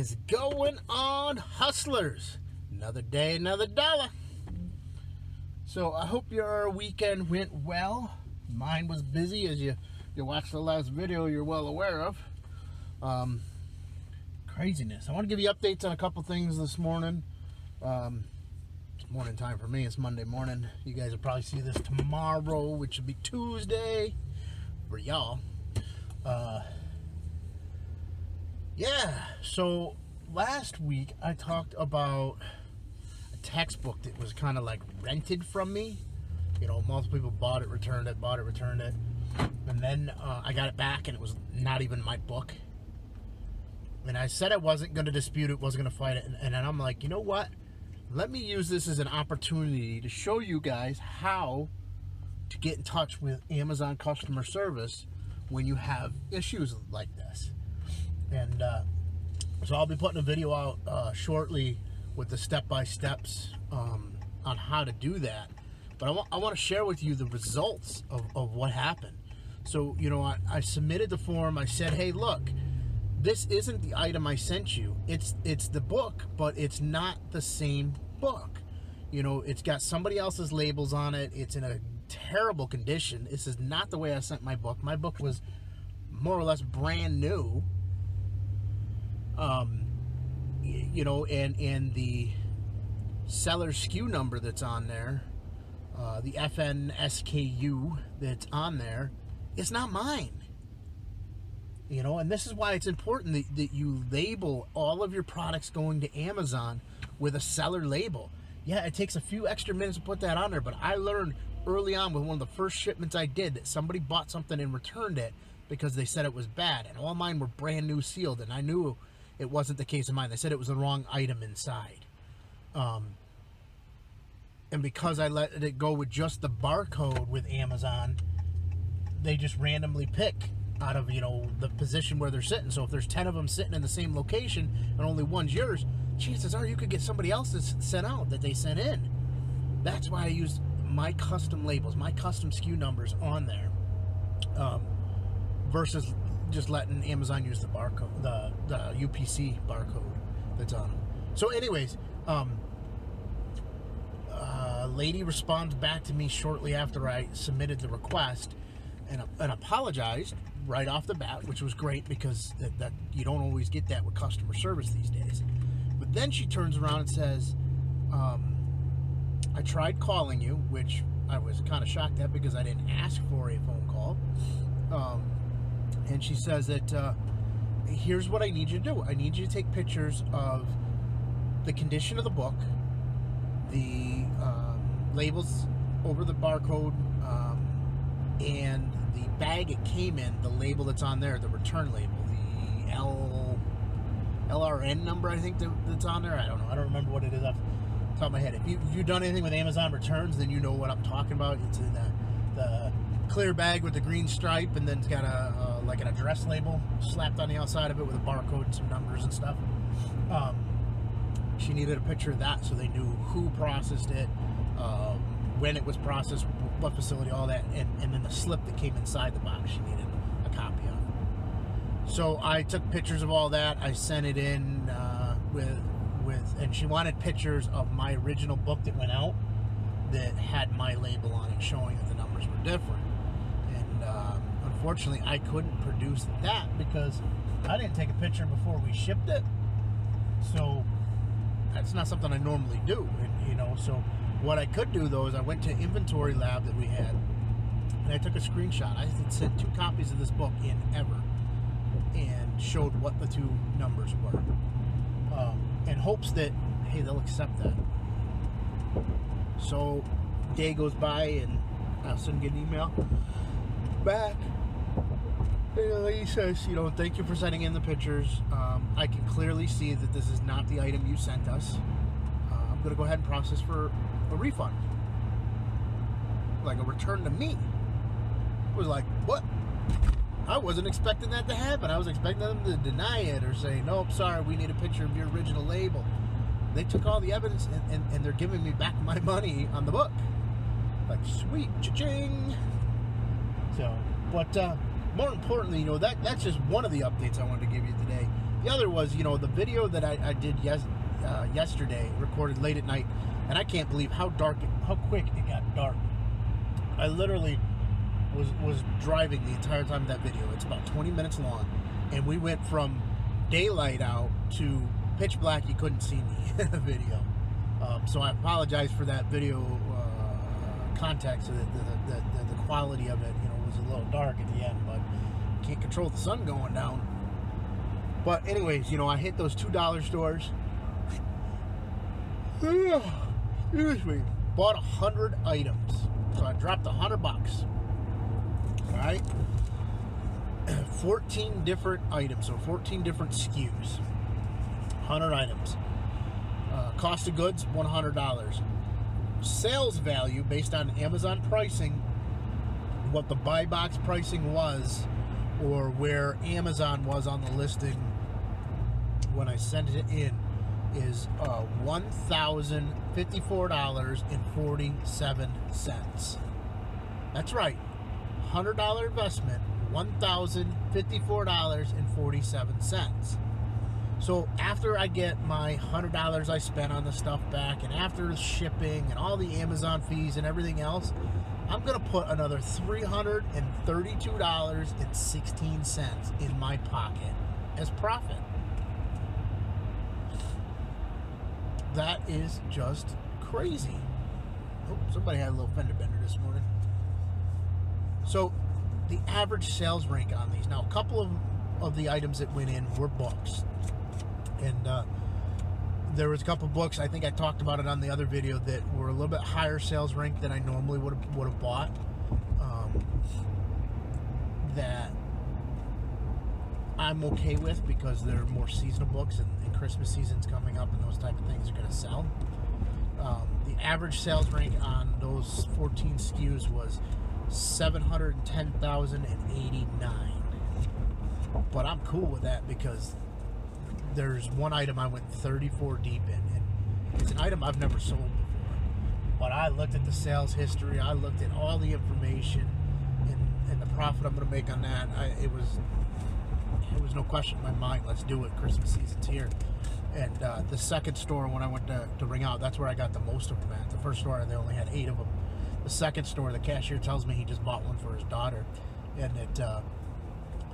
is going on, hustlers? Another day, another dollar. So I hope your weekend went well. Mine was busy, as you watched the last video, you're well aware of. Craziness. I want to give you updates on a couple things this morning. It's morning time for me. It's Monday morning. You guys will probably see this tomorrow, which will be Tuesday for y'all. Yeah, so last week I talked about a textbook that was kind of like rented from me. You know, multiple people bought it, returned it, and then I got it back and it was not even my book. And I said I wasn't going to dispute it, wasn't going to fight it, and then I'm like, you know what? Let me use this as an opportunity to show you guys how to get in touch with Amazon customer service when you have issues like this. And so I'll be putting a video out shortly with the step-by-steps on how to do that. But I want to share with you the results of what happened. So, you know, I submitted the form. I said, hey, look, this isn't the item I sent you. It's the book, but it's not the same book. You know, it's got somebody else's labels on it. It's in a terrible condition. This is not the way I sent my book. My book was more or less brand new. You know, and the seller SKU number that's on there, the FNSKU that's on there, is not mine. You know, and this is why it's important that you label all of your products going to Amazon with a seller label. Yeah, it takes a few extra minutes to put that on there, but I learned early on with one of the first shipments I did that somebody bought something and returned it because they said it was bad, and all mine were brand new sealed, and I knew it wasn't the case of mine. They said it was the wrong item inside. And because I let it go with just the barcode with Amazon, they just randomly pick out of, you know, the position where they're sitting. So if there's 10 of them sitting in the same location and only one's yours, chances are you could get somebody else's sent out that they sent in. That's why I used my custom labels, my custom SKU numbers on there, versus just letting Amazon use the barcode, the UPC barcode that's on them. So anyways, a lady responds back to me shortly after I submitted the request and apologized right off the bat, which was great because that you don't always get that with customer service these days. But then she turns around and says, I tried calling you, which I was kind of shocked at because I didn't ask for a phone call. And she says that, here's what I need you to do. I need you to take pictures of the condition of the book, the labels over the barcode, and the bag it came in, the label that's on there, the return label, the LRN number, I think that's on there. I don't know. I don't remember what it is off the top of my head. If you've done anything with Amazon returns, then you know what I'm talking about. It's in the clear bag with the green stripe, and then it's got a like an address label slapped on the outside of it with a barcode and some numbers and stuff. She needed a picture of that so they knew who processed it, when it was processed, what facility, all that, and then the slip that came inside the box she needed a copy of. So I took pictures of all that. I sent it in and she wanted pictures of my original book that went out that had my label on it showing that the numbers were different. And unfortunately I couldn't produce that because I didn't take a picture before we shipped it. So that's not something I normally do, and, you know. So what I could do though is I went to inventory lab that we had and I took a screenshot. I sent 2 copies of this book in ever and showed what the 2 numbers were, in hopes that, hey, they'll accept that. So day goes by and all of a sudden get an email back. And the lady says, you know, thank you for sending in the pictures. I can clearly see that this is not the item you sent us. I'm going to go ahead and process for a refund, like a return to me. I was like, what? I wasn't expecting that to happen. I was expecting them to deny it or say, nope, sorry, we need a picture of your original label. They took all the evidence and they're giving me back my money on the book. Like, sweet, cha-ching. So, but more importantly, you know, that's just one of the updates I wanted to give you today. The other was, the video that I did yesterday, recorded late at night, and I can't believe how quick it got dark. I literally was driving the entire time of that video. It's about 20 minutes long, and we went from daylight out to pitch black. You couldn't see me in the video. So I apologize for that video context. The quality of it, was a little dark at the end, but can't control the sun going down. But anyways, I hit those $2 stores. Excuse me. Bought 100 items. So I dropped $100. All right. 14 different items, so 14 different SKUs. 100 items. Cost of goods, $100. Sales value based on Amazon pricing, what the buy box pricing was, or where Amazon was on the listing when I sent it in, is $1,054.47. That's right, $100 investment, $1,054.47. So after I get my $100 I spent on the stuff back, and after shipping and all the Amazon fees and everything else, I'm going to put another $332.16 in my pocket as profit. That is just crazy. Oh, somebody had a little fender bender this morning. So the average sales rank on these, now a couple of the items that went in were books. And there was a couple books, I think I talked about it on the other video, that were a little bit higher sales rank than I normally would have bought. That I'm okay with because they're more seasonal books, and Christmas season's coming up, and those type of things are going to sell. The average sales rank on those 14 SKUs was 710,089. But I'm cool with that because there's one item I went 34 deep in, and it's an item I've never sold before. But I looked at the sales history, I looked at all the information, and the profit I'm going to make on that. It was no question in my mind. Let's do it. Christmas season's here. And the second store, when I went to ring out, that's where I got the most of them at. The first store, they only had 8 of them. The second store, the cashier tells me he just bought one for his daughter, and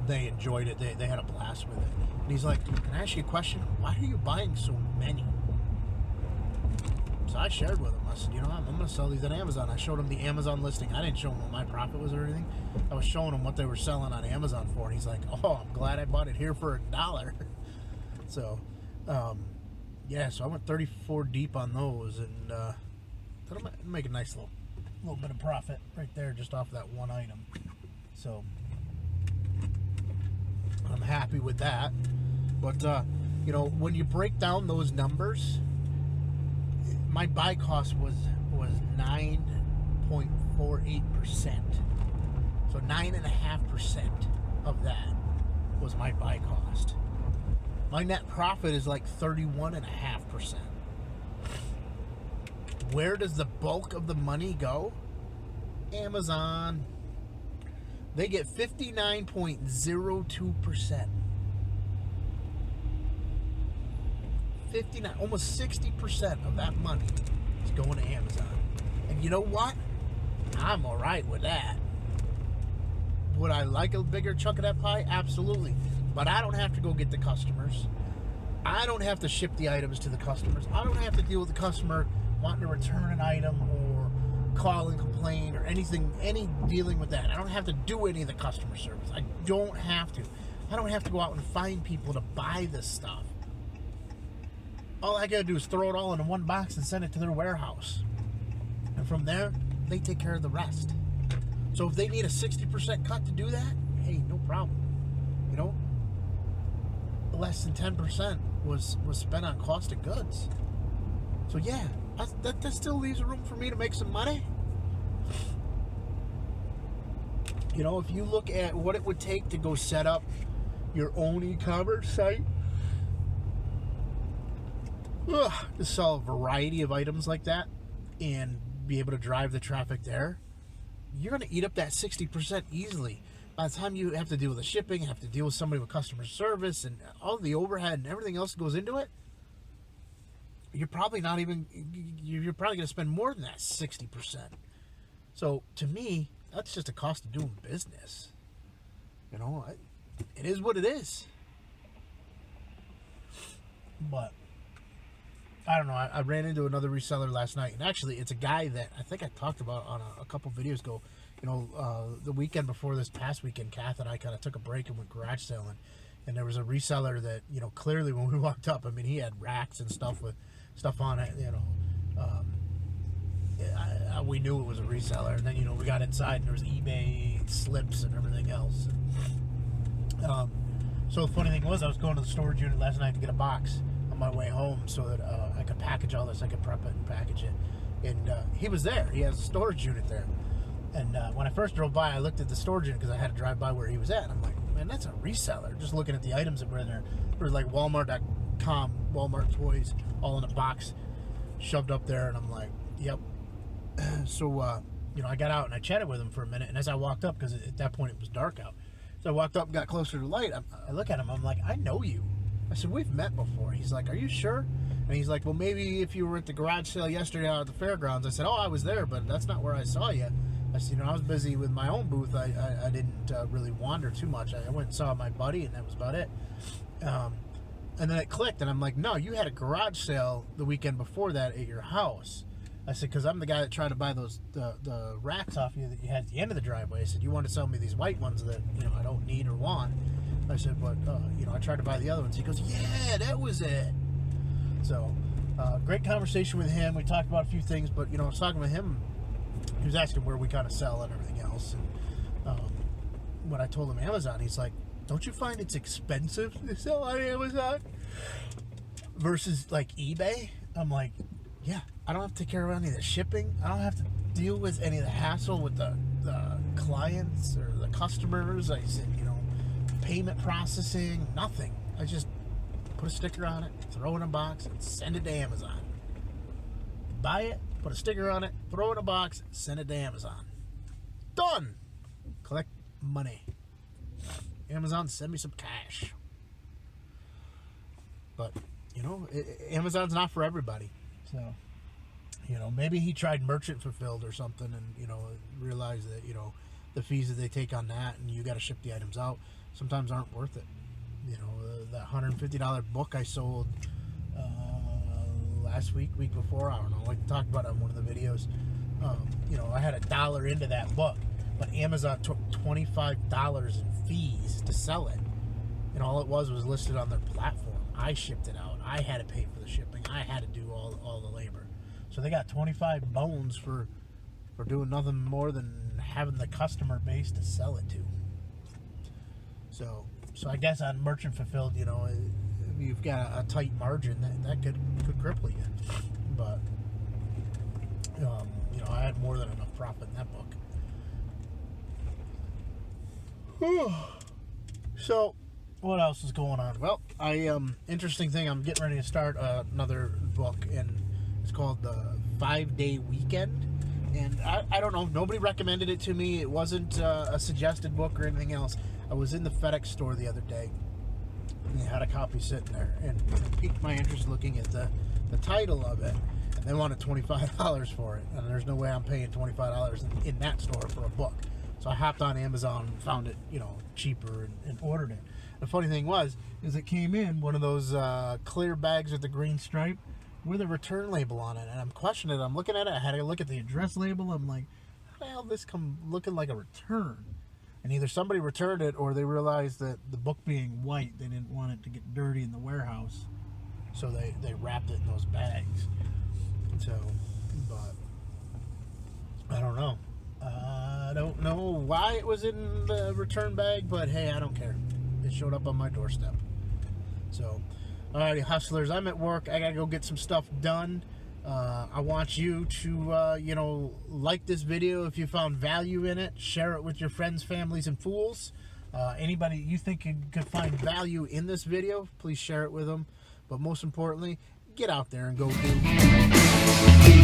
they enjoyed it. They had a blast with it. And he's like, "Can I ask you a question? Why are you buying so many?" So I shared with him. I said, I'm going to sell these on Amazon. I showed him the Amazon listing. I didn't show him what my profit was or anything. I was showing him what they were selling on Amazon for. And he's like, "Oh, I'm glad I bought it here for $1." So, yeah, so I went 34 deep on those. And that'll make a nice little bit of profit right there just off that one item. So I'm happy with that. But, when you break down those numbers, my buy cost was 9.48%. So 9.5% of that was my buy cost. My net profit is like 31.5%. Where does the bulk of the money go? Amazon. They get 59.02%. 59, almost 60% of that money is going to Amazon. And you know what? I'm all right with that. Would I like a bigger chunk of that pie? Absolutely. But I don't have to go get the customers. I don't have to ship the items to the customers. I don't have to deal with the customer wanting to return an item or call and complain or anything, any dealing with that. I don't have to do any of the customer service. I don't have to. I don't have to go out and find people to buy this stuff. All I gotta do is throw it all into one box and send it to their warehouse. And from there, they take care of the rest. So if they need a 60% cut to do that, hey, no problem. Less than 10% was spent on cost of goods. So yeah, that still leaves room for me to make some money. If you look at what it would take to go set up your own e-commerce site, to sell a variety of items like that and be able to drive the traffic there, you're going to eat up that 60% easily. by the time you have to deal with the shipping, have to deal with somebody with customer service and all the overhead and everything else that goes into it, you're probably going to spend more than that 60%. So to me, that's just a cost of doing business. You know, it is what it is. But I don't know. I ran into another reseller last night, and actually, it's a guy that I think I talked about on a couple videos ago. You know, the weekend before this past weekend, Kath and I kind of took a break and went garage selling, and there was a reseller that, you know, clearly when we walked up, I mean, he had racks and stuff with stuff on it. You know, we knew it was a reseller, and then, you know, we got inside and there was eBay slips and everything else. So the funny thing was, I was going to the storage unit last night to get a box on my way home so that I could package all this, I could prep it and package it. And he was there. He has a storage unit there. And when I first drove by, I looked at the storage unit because I had to drive by where he was at. And I'm like, man, that's a reseller. Just looking at the items that were in there. There was like Walmart.com, Walmart toys, all in a box, shoved up there. And I'm like, yep. So, you know, I got out and I chatted with him for a minute. And as I walked up, because at that point it was dark out, so I walked up and got closer to the light. I look at him. I'm like, I know you. I said, we've met before. He's like, are you sure? And he's like, well, maybe if you were at the garage sale yesterday out at the fairgrounds. I said, oh, I was there, but that's not where I saw you. I said, you know, I was busy with my own booth. I didn't really wander too much. I went and saw my buddy, and that was about it. And then it clicked, and I'm like, no, you had a garage sale the weekend before that at your house. I said, because I'm the guy that tried to buy those the racks off you that you had at the end of the driveway. I said, you want to sell me these white ones that, you know, I don't need or want. I said, but, you know, I tried to buy the other ones. He goes, yeah, that was it. So, great conversation with him. We talked about a few things, but, you know, I was talking with him. He was asking where we kind of sell and everything else. And when I told him Amazon, he's like, don't you find it's expensive to sell on Amazon versus, like, eBay? I'm like, yeah, I don't have to take care of any of the shipping. I don't have to deal with any of the hassle with the clients or the customers. I said, you know, payment processing, nothing. I just put a sticker on it, throw it in a box, and send it to Amazon. Buy it, put a sticker on it, throw it in a box, send it to Amazon. Done. Collect money. Amazon, send me some cash. But, you know, Amazon's not for everybody. So, you know, maybe he tried merchant fulfilled or something and, you know, realized that, you know, the fees that they take on that and you got to ship the items out sometimes aren't worth it. You know, that $150 book I sold last week before, I don't know, I talked about it on one of the videos. You know, I had $1 into that book, but Amazon took $25 in fees to sell it. And all it was listed on their platform. I shipped it out. I had to pay for the shipping. I had to do all the labor. So they got 25 bones for doing nothing more than having the customer base to sell it to. So I guess on merchant fulfilled, you know, if you've got a tight margin, that could cripple you. But you know, I had more than enough profit in that book. So what else is going on? Well, interesting thing, I'm getting ready to start another book, and it's called The 5-Day Weekend. And I don't know, nobody recommended it to me. It wasn't a suggested book or anything else. I was in the FedEx store the other day, and they had a copy sitting there, and it piqued my interest looking at the title of it. And they wanted $25 for it, and there's no way I'm paying $25 in that store for a book. So I hopped on Amazon and found it, you know, cheaper and ordered it. The funny thing is it came in one of those clear bags with the green stripe with a return label on it. And I'm questioning it. I'm looking at it. I had to look at the address label. I'm like, how the hell did this come looking like a return? And either somebody returned it or they realized that the book being white, they didn't want it to get dirty in the warehouse. So they wrapped it in those bags. So, but I don't know. I don't know why it was in the return bag, but hey, I don't care. It showed up on my doorstep. So, alrighty, hustlers, I'm at work. I gotta go get some stuff done. I want you to, you know, like this video if you found value in it. Share it with your friends, families, and fools. Anybody you think could find value in this video, please share it with them. But most importantly, get out there and go do.